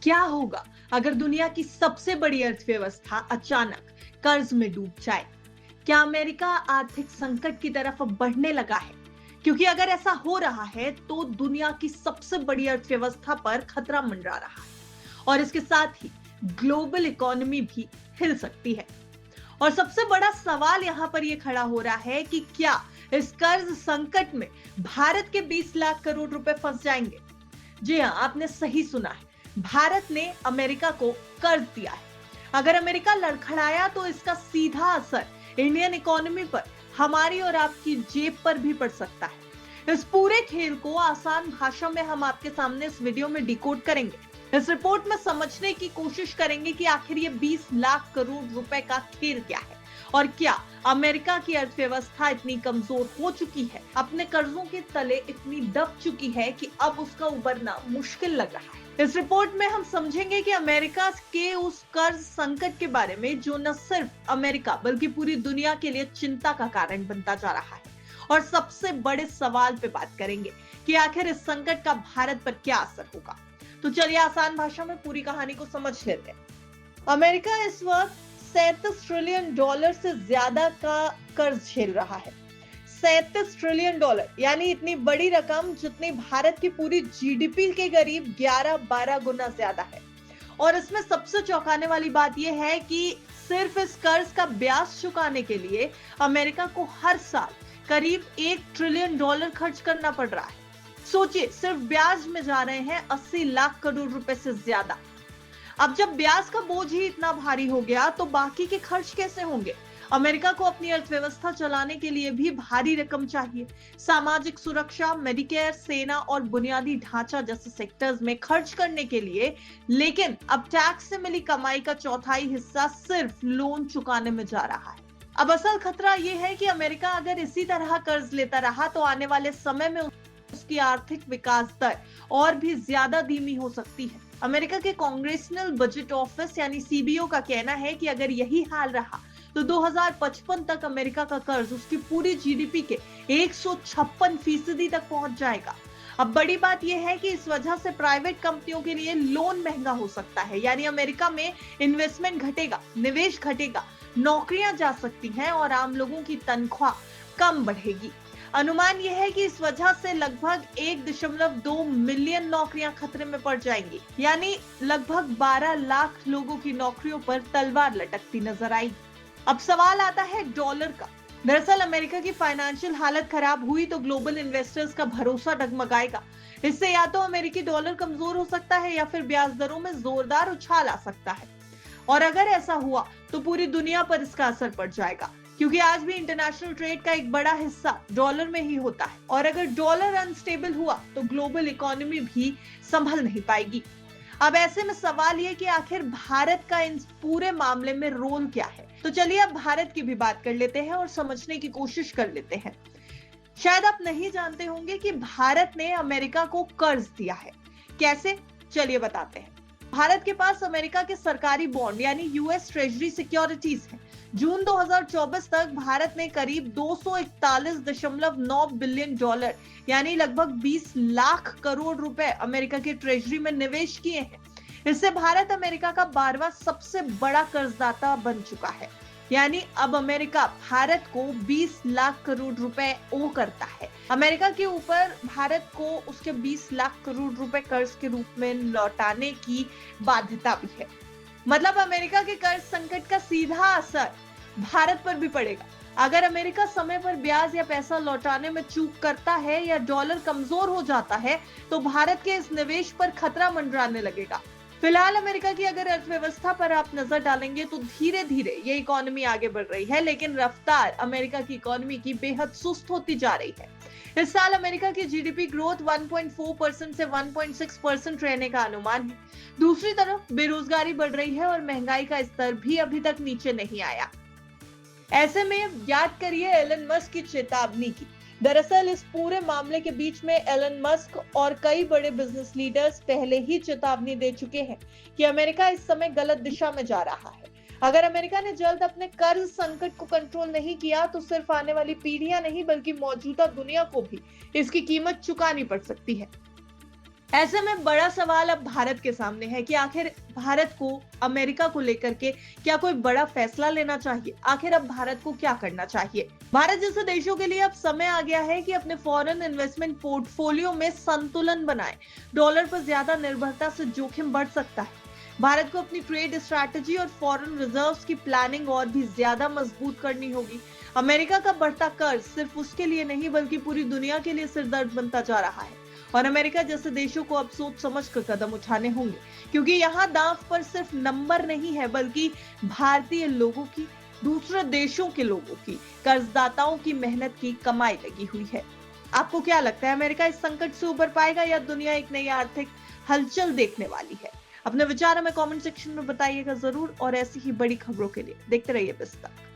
क्या होगा अगर दुनिया की सबसे बड़ी अर्थव्यवस्था अचानक कर्ज में डूब जाए? क्या अमेरिका आर्थिक संकट की तरफ अब बढ़ने लगा है? क्योंकि अगर ऐसा हो रहा है तो दुनिया की सबसे बड़ी अर्थव्यवस्था पर खतरा मंडरा रहा है और इसके साथ ही ग्लोबल इकोनॉमी भी हिल सकती है। और सबसे बड़ा सवाल यहाँ पर यह खड़ा हो रहा है कि क्या इस कर्ज संकट में भारत के 20 लाख करोड़ रुपए फंस जाएंगे? जी हाँ, आपने सही सुना है। भारत ने अमेरिका को कर्ज दिया है। अगर अमेरिका लड़खड़ाया तो इसका सीधा असर इंडियन इकोनॉमी पर, हमारी और आपकी जेब पर भी पड़ सकता है। इस पूरे खेल को आसान भाषा में हम आपके सामने इस वीडियो में डिकोड करेंगे। इस रिपोर्ट में समझने की कोशिश करेंगे कि आखिर ये 20 लाख करोड़ रुपए का खेल क्या है और क्या अमेरिका की अर्थव्यवस्था इतनी कमजोर हो चुकी है, अपने कर्जों के तले इतनी दब चुकी है कि अब उसका उबरना मुश्किल लग रहा है। इस रिपोर्ट में हम समझेंगे कि अमेरिका के उस कर्ज संकट के बारे में जो न सिर्फ अमेरिका बल्कि पूरी दुनिया के लिए चिंता का कारण बनता जा रहा है। और सबसे बड़े सवाल पे बात करेंगे कि आखिर इस संकट का भारत पर क्या असर होगा। तो चलिए आसान भाषा में पूरी कहानी को समझ लेते हैं। अमेरिका इस वक्त 37 ट्रिलियन डॉलर से ज्यादा का कर्ज झेल रहा है। 37 ट्रिलियन डॉलर यानी इतनी बड़ी रकम जितनी भारत की पूरी जीडीपी के करीब 11-12 गुना ज्यादा है। और इसमें सबसे चौंकाने वाली बात यह है कि सिर्फ इस कर्ज का ब्याज चुकाने के लिए अमेरिका को हर साल करीब 1 ट्रिलियन डॉलर खर्च करना पड़ रहा है। सोचिए, सिर्फ ब्याज में जा रहे हैं 80 लाख करोड़ रुपए से ज्यादा। अब जब ब्याज का बोझ ही इतना भारी हो गया तो बाकी के खर्च कैसे होंगे? अमेरिका को अपनी अर्थव्यवस्था चलाने के लिए भी भारी रकम चाहिए। सामाजिक सुरक्षा, मेडिकेयर, सेना और बुनियादी ढांचा जैसे सेक्टर्स में खर्च करने के लिए। लेकिन अब टैक्स से मिली कमाई का चौथाई हिस्सा सिर्फ लोन चुकाने में जा रहा है। अब असल खतरा यह है कि अमेरिका अगर इसी तरह कर्ज लेता रहा तो आने वाले समय में उसकी आर्थिक विकास दर और भी ज्यादा धीमी हो सकती है। अमेरिका के कांग्रेसनल बजट ऑफिस यानी सीबीओ का कहना है कि अगर यही हाल रहा तो 2055 तक अमेरिका का कर्ज उसकी पूरी जीडीपी के 156% तक पहुंच जाएगा। अब बड़ी बात यह है कि इस वजह से प्राइवेट कंपनियों के लिए लोन महंगा हो सकता है, यानी अमेरिका में इन्वेस्टमेंट घटेगा, निवेश घटेगा, नौकरियां जा सकती हैं और आम लोगों की तनख्वाह कम बढ़ेगी। अनुमान यह है कि इस वजह से लगभग 1.2 मिलियन नौकरियां खतरे में पड़ जाएंगी, यानी लगभग 12 लाख लोगों की नौकरियों पर तलवार लटकती नजर आएगी। अब सवाल आता है डॉलर का। दरअसल अमेरिका की फाइनेंशियल हालत खराब हुई तो ग्लोबल इन्वेस्टर्स का भरोसा डगमगाएगा। इससे या तो अमेरिकी डॉलर कमजोर हो सकता है या फिर ब्याज दरों में जोरदार उछाल आ सकता है। और अगर ऐसा हुआ तो पूरी दुनिया पर इसका असर पड़ जाएगा, क्योंकि आज भी इंटरनेशनल ट्रेड का एक बड़ा हिस्सा डॉलर में ही होता है। और अगर डॉलर अनस्टेबल हुआ तो ग्लोबल इकोनॉमी भी संभल नहीं पाएगी। अब ऐसे में सवाल ये कि आखिर भारत का इन पूरे मामले में रोल क्या है। तो चलिए अब भारत की भी बात कर लेते हैं और समझने की कोशिश कर लेते हैं। शायद आप नहीं जानते होंगे कि भारत ने अमेरिका को कर्ज दिया है। कैसे, चलिए बताते हैं। भारत के पास अमेरिका के सरकारी बॉन्ड यानी यूएस ट्रेजरी सिक्योरिटीज हैं। जून 2024 तक भारत ने करीब 241.9 बिलियन डॉलर यानी लगभग 20 लाख करोड़ रुपए अमेरिका के ट्रेजरी में निवेश किए हैं। इससे भारत अमेरिका का 12वां सबसे बड़ा कर्जदाता बन चुका है। यानी अब अमेरिका भारत को 20 लाख करोड़ रुपए ओ करता है। अमेरिका के ऊपर भारत को उसके 20 लाख करोड़ रुपए कर्ज के रूप में लौटाने की बाध्यता भी है। मतलब अमेरिका के कर्ज संकट का सीधा असर भारत पर भी पड़ेगा। अगर अमेरिका समय पर ब्याज या पैसा लौटाने में चूक करता है या डॉलर कमजोर हो जाता है तो भारत के इस निवेश पर खतरा मंडराने लगेगा। फिलहाल अमेरिका की अगर अर्थव्यवस्था पर आप नजर डालेंगे तो धीरे धीरे ये इकोनॉमी आगे बढ़ रही है, लेकिन रफ्तार अमेरिका की इकोनॉमी की बेहद सुस्त होती जा रही है। इस साल अमेरिका की जीडीपी ग्रोथ 1.4% से 1.6% रहने का अनुमान है। दूसरी तरफ बेरोजगारी बढ़ रही है और महंगाई का स्तर भी अभी तक नीचे नहीं आया। ऐसे में याद करिए एलन मस्क की चेतावनी की। दरअसल इस पूरे मामले के बीच में एलन मस्क और कई बड़े बिजनेस लीडर्स पहले ही चेतावनी दे चुके हैं कि अमेरिका इस समय गलत दिशा में जा रहा है। अगर अमेरिका ने जल्द अपने कर्ज संकट को कंट्रोल नहीं किया तो सिर्फ आने वाली पीढ़ियां नहीं बल्कि मौजूदा दुनिया को भी इसकी कीमत चुकानी पड़ सकती है। ऐसे में बड़ा सवाल अब भारत के सामने है कि आखिर भारत को अमेरिका को लेकर के क्या कोई बड़ा फैसला लेना चाहिए। आखिर अब भारत को क्या करना चाहिए। भारत जैसे देशों के लिए अब समय आ गया है कि अपने फॉरेन इन्वेस्टमेंट पोर्टफोलियो में संतुलन बनाए। डॉलर पर ज्यादा निर्भरता से जोखिम बढ़ सकता है। भारत को अपनी ट्रेड स्ट्रैटेजी और फॉरेन रिजर्व्स की प्लानिंग और भी ज्यादा मजबूत करनी होगी। अमेरिका का बढ़ता कर्ज सिर्फ उसके लिए नहीं बल्कि पूरी दुनिया के लिए सिरदर्द बनता जा रहा है और अमेरिका जैसे देशों को अब सोच समझ कर कदम उठाने होंगे, क्योंकि यहाँ दांव पर सिर्फ नंबर नहीं है बल्कि भारतीय लोगों की, दूसरे देशों के लोगों की, कर्जदाताओं की मेहनत की कमाई लगी हुई है। आपको क्या लगता है, अमेरिका इस संकट से उबर पाएगा या दुनिया एक नई आर्थिक हलचल देखने वाली है? अपने विचार हमें कमेंट सेक्शन में बताइएगा जरूर और ऐसी ही बड़ी खबरों के लिए देखते रहिए बिस्तर।